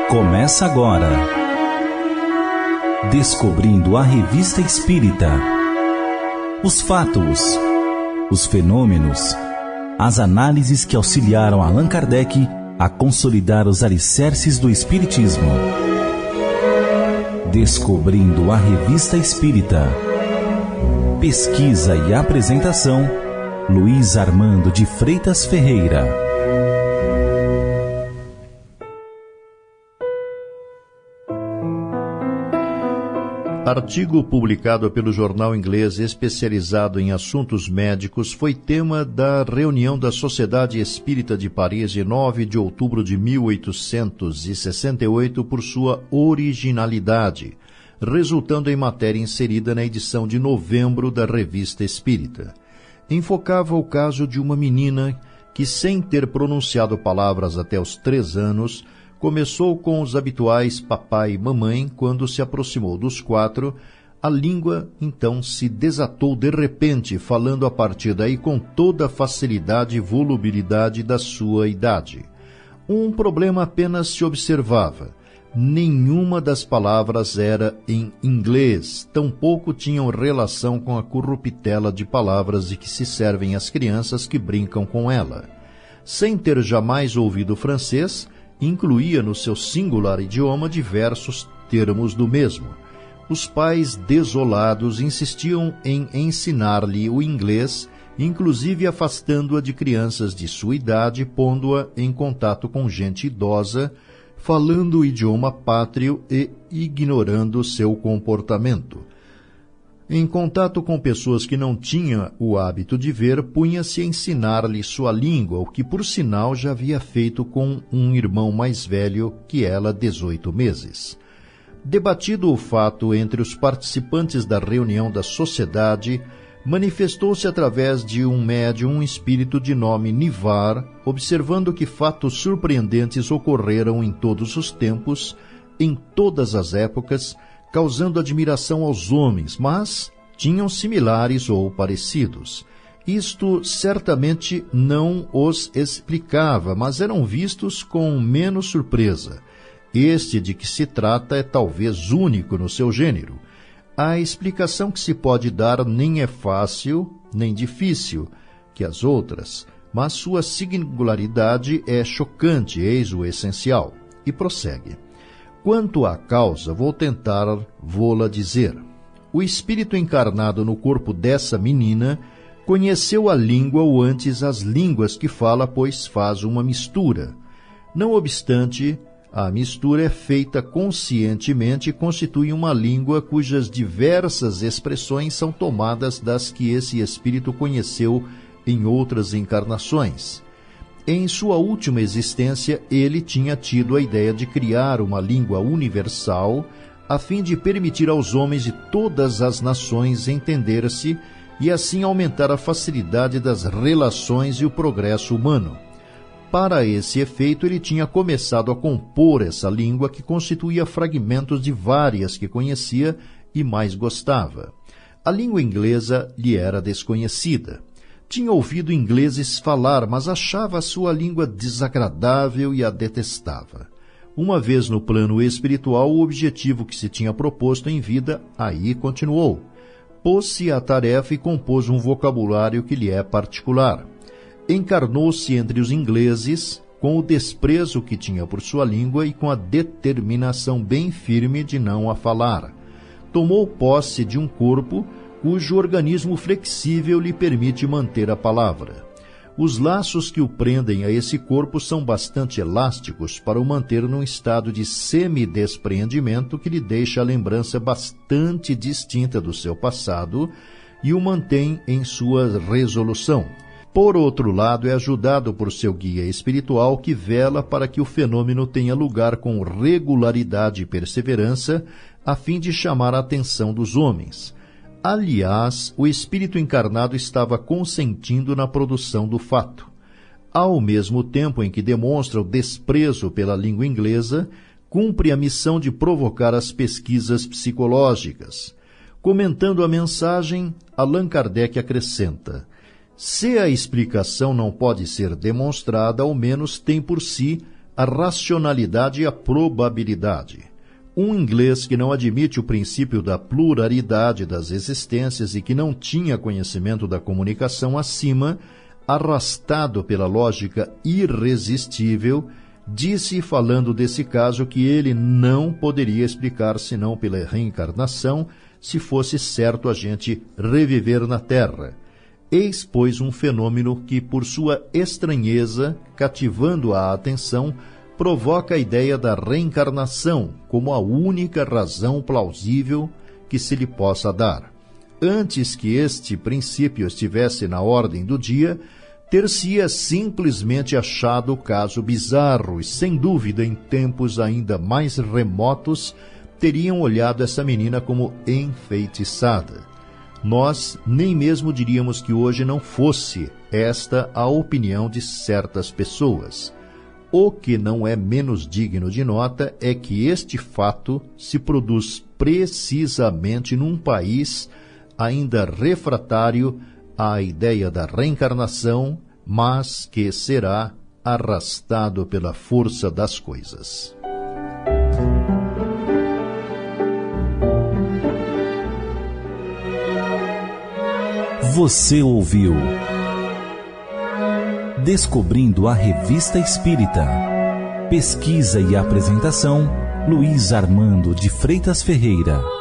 Começa agora Descobrindo a Revista Espírita. Os fatos, os fenômenos, as análises que auxiliaram Allan Kardec a consolidar os alicerces do Espiritismo. Descobrindo a Revista Espírita. Pesquisa e apresentação, Luiz Armando de Freitas Ferreira. Artigo publicado pelo jornal inglês especializado em assuntos médicos foi tema da reunião da Sociedade Espírita de Paris de 9 de outubro de 1868 por sua originalidade, resultando em matéria inserida na edição de novembro da Revista Espírita. Enfocava o caso de uma menina que, sem ter pronunciado palavras até os 3 anos, começou com os habituais papai e mamãe. Quando se aproximou dos 4, a língua então se desatou de repente, falando a partir daí com toda a facilidade e volubilidade da sua idade. Um problema apenas se observava: nenhuma das palavras era em inglês, tampouco tinham relação com a corruptela de palavras de que se servem as crianças que brincam com ela. Sem ter jamais ouvido francês, incluía no seu singular idioma diversos termos do mesmo. Os pais, desolados, insistiam em ensinar-lhe o inglês, inclusive afastando-a de crianças de sua idade, pondo-a em contato com gente idosa, falando o idioma pátrio e ignorando seu comportamento. Em contato com pessoas que não tinham o hábito de ver, punha-se a ensinar-lhe sua língua, o que por sinal já havia feito com um irmão mais velho que ela, 18 meses. Debatido o fato entre os participantes da reunião da sociedade, manifestou-se através de um médium um espírito de nome Nivar, observando que fatos surpreendentes ocorreram em todos os tempos, em todas as épocas, causando admiração aos homens, mas tinham similares ou parecidos. Isto certamente não os explicava, mas eram vistos com menos surpresa. Este de que se trata é talvez único no seu gênero. A explicação que se pode dar nem é fácil, nem difícil que as outras, mas sua singularidade é chocante, eis o essencial. E prossegue. Quanto à causa, vou tentar vô-la dizer. O espírito encarnado no corpo dessa menina conheceu a língua ou antes as línguas que fala, pois faz uma mistura. Não obstante, a mistura é feita conscientemente e constitui uma língua cujas diversas expressões são tomadas das que esse espírito conheceu em outras encarnações. Em sua última existência, ele tinha tido a ideia de criar uma língua universal, a fim de permitir aos homens de todas as nações entender-se e assim aumentar a facilidade das relações e o progresso humano. Para esse efeito, ele tinha começado a compor essa língua, que constituía fragmentos de várias que conhecia e mais gostava. A língua inglesa lhe era desconhecida. Tinha ouvido ingleses falar, mas achava a sua língua desagradável e a detestava. Uma vez no plano espiritual, o objetivo que se tinha proposto em vida, aí continuou. Pôs-se à tarefa e compôs um vocabulário que lhe é particular. Encarnou-se entre os ingleses, com o desprezo que tinha por sua língua e com a determinação bem firme de não a falar. Tomou posse de um corpo cujo organismo flexível lhe permite manter a palavra. Os laços que o prendem a esse corpo são bastante elásticos para o manter num estado de semidespreendimento que lhe deixa a lembrança bastante distinta do seu passado e o mantém em sua resolução. Por outro lado, é ajudado por seu guia espiritual, que vela para que o fenômeno tenha lugar com regularidade e perseverança, a fim de chamar a atenção dos homens. Aliás, o espírito encarnado estava consentindo na produção do fato. Ao mesmo tempo em que demonstra o desprezo pela língua inglesa, cumpre a missão de provocar as pesquisas psicológicas. Comentando a mensagem, Allan Kardec acrescenta: se a explicação não pode ser demonstrada, ao menos tem por si a racionalidade e a probabilidade. Um inglês que não admite o princípio da pluralidade das existências e que não tinha conhecimento da comunicação acima, arrastado pela lógica irresistível, disse, falando desse caso, que ele não poderia explicar senão pela reencarnação, se fosse certo a gente reviver na Terra. Eis, pois, um fenômeno que, por sua estranheza, cativando a atenção, provoca a ideia da reencarnação como a única razão plausível que se lhe possa dar. Antes que este princípio estivesse na ordem do dia, ter-se-ia simplesmente achado o caso bizarro e, sem dúvida, em tempos ainda mais remotos, teriam olhado essa menina como enfeitiçada. Nós nem mesmo diríamos que hoje não fosse esta a opinião de certas pessoas. O que não é menos digno de nota é que este fato se produz precisamente num país ainda refratário à ideia da reencarnação, mas que será arrastado pela força das coisas. Você ouviu Descobrindo a Revista Espírita. Pesquisa e apresentação, Luiz Armando de Freitas Ferreira.